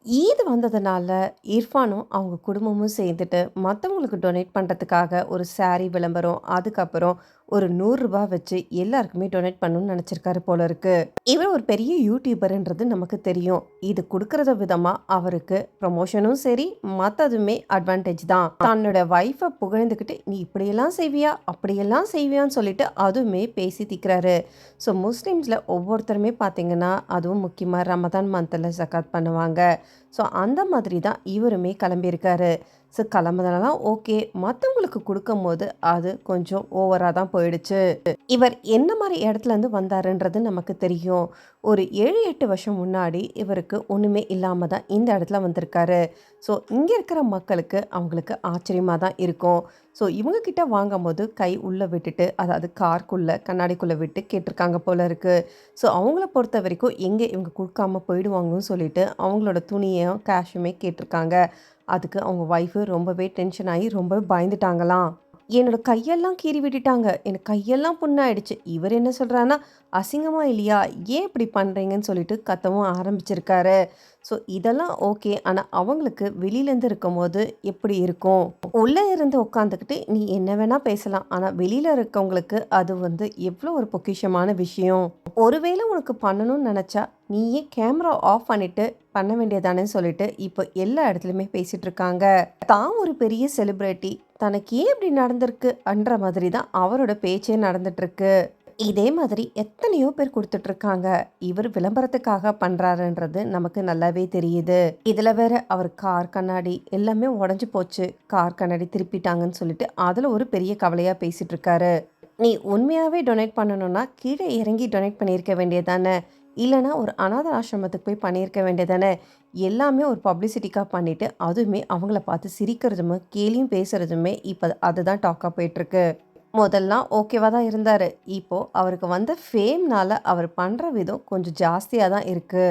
ஈத் வந்ததுனால இர்ஃபானும் அவங்க குடும்பமும் சேர்ந்துட்டு மற்றவங்களுக்கு டொனேட் பண்ணுறதுக்காக ஒரு சாரி விளம்பரம், அதுக்கப்புறம் ஒரு ரூ. 100 வச்சு எல்லாருக்குமே டொனேட் பண்ணணும்னு நினச்சிருக்காரு போல இருக்கு. இவர் ஒரு பெரிய யூடியூபர்ன்றது நமக்கு தெரியும். இது கொடுக்கறத விதமா அவருக்கு ப்ரமோஷனும் சரி, மற்றதுமே அட்வான்டேஜ் தான். தன்னோட ஒய்ஃபை புகழ்ந்துக்கிட்டு நீ இப்படியெல்லாம் செய்வியா, அப்படியெல்லாம் செய்வியான்னு சொல்லிட்டு அதுவுமே பேசி திக்கிறாரு. ஸோ முஸ்லீம்ஸில் ஒவ்வொருத்தருமே பார்த்தீங்கன்னா, அதுவும் முக்கியமாக ரமதான் மந்தில் ஜக்காத் பண்ணுவாங்க. ஸோ அந்த மாதிரி தான் இவருமே கிளம்பியிருக்காரு. So கிளம்புனதெல்லாம் okay. மற்றவங்களுக்கு கொடுக்கும்போது அது கொஞ்சம் ஓவரா தான் போயிடுச்சு. இவர் என்ன மாரி இடத்துலேருந்து வந்தாருன்றது நமக்கு தெரியும். ஒரு 7, 8 வருஷம் முன்னாடி இவருக்கு ஒண்ணுமே இல்லாம தான் இந்த இடத்துல வந்திருக்காரு. ஸோ இங்க இருக்கிற மக்களுக்கு அவங்களுக்கு ஆச்சரியமா தான் இருக்கும். ஸோ இவங்க கிட்ட வாங்கும்போது கை உள்ள விட்டுட்டு, அதாவது கார்க்குள்ள கண்ணாடிக்குள்ள விட்டு கேட்டிருக்காங்க போல இருக்கு. ஸோ அவங்கள பொறுத்த வரைக்கும் எங்கே இவங்க குடுக்காம போயிடுவாங்கன்னு சொல்லிட்டு அவங்களோட துணியும், கேஷுமே கேட்டிருக்காங்க. அதுக்கு அவங்க ஒய்ஃபு ரொம்பவே டென்ஷன் ஆகி ரொம்ப பயந்துட்டாங்களாம். என்னோட கையெல்லாம் கீறி விட்டுட்டாங்க. எனக்கு கையெல்லாம் புண்ணாயிடுச்சு. இவர் என்ன சொல்றாருன்னா, "அசிங்கமா இல்லையா? ஏன் இப்படி பண்றீங்கன்னு?" சொல்லிட்டு கத்தவும் ஆரம்பிச்சிருக்காரு. ஸோ இதெல்லாம் ஓகே. ஆனா அவங்களுக்கு வெளியிலேருந்து இருக்கும்போது எப்படி இருக்கும்? உள்ள இருந்து உட்காந்துக்கிட்டு நீ என்ன வேணா பேசலாம். ஆனா வெளியில இருக்கவங்களுக்கு அது வந்து எவ்வளோ ஒரு பொக்கிஷமான விஷயம். ஒருவேளை உனக்கு பண்ணணும்னு நெனச்சா, நீயே கேமரா ஆஃப் பண்ணிட்டு பண்ண வேண்டியதானேன்னு சொல்லிட்டு, இப்போ எல்லா இடத்துலயுமே பேசிட்டு இருக்காங்க. தான் ஒரு பெரிய செலிபிரிட்டி. தனக்கு ஏன் இப்படி நடந்திருக்கு? அன்ற மாதிரி தான் அவரோட பேச்சே நடந்துட்டு இருக்கு. இதே மாதிரி எத்தனையோ பேர் குடுத்துட்ருக்காங்க. இவர் விளம்பரத்துக்காக பண்றாருன்றது நமக்கு நல்லாவே தெரியுது. இதுல வேற அவர் கார் கண்ணாடி எல்லாமே உடைஞ்சு போச்சு. கார் கண்ணாடி திருப்பிட்டாங்கன்னு சொல்லிட்டு, அதுல ஒரு பெரிய கவலையா பேசிட்டு இருக்காரு. நீ உண்மையாவே டொனேட் பண்ணணும்னா, கீழ இறங்கி டொனேட் பண்ணியிருக்க வேண்டியதானே! இல்லன்னா ஒரு அநாத ஆசிரமத்துக்கு போய் பண்ணியிருக்க வேண்டியதானே! எல்லாமே ஒரு பப்ளிசிட்டிக்கா பண்ணிட்டு, அதுவுமே அவங்கள பார்த்து சிரிக்கிறதுமே, கேலியும் பேசுறதுமே இப்ப அதுதான் டாக்கா போயிட்டுருக்கு. மொதல்லாம் ஓகேவா தான் இருந்தாரு. இப்போ அவருக்கு வந்த ஃபேம்னால அவர் பண்ற விதம் கொஞ்சம் ஜாஸ்தியா தான் இருக்கு.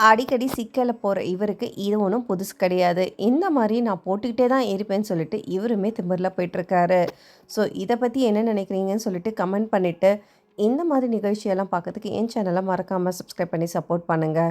அடிக்கடி சிக்கல்ல போற இவருக்கு இது ஒண்ணும் புதுசு கிடையாது. இந்த மாரி நான் போட்டுக்கிட்டே தான் இருப்பேன்னு சொல்லிட்டு இவருமே திமிர்ல போயிட்டுருக்காரு. ஸோ இத பத்தி என்ன நினைக்கிறீங்கன்னு சொல்லிட்டு கமெண்ட் பண்ணிட்டு, இந்த மாதிரி நிகழ்ச்சியெல்லாம் பார்க்கறதுக்கு என் சேனல மறக்காம சப்ஸ்கிரைப் பண்ணி சப்போர்ட் பண்ணுங்க.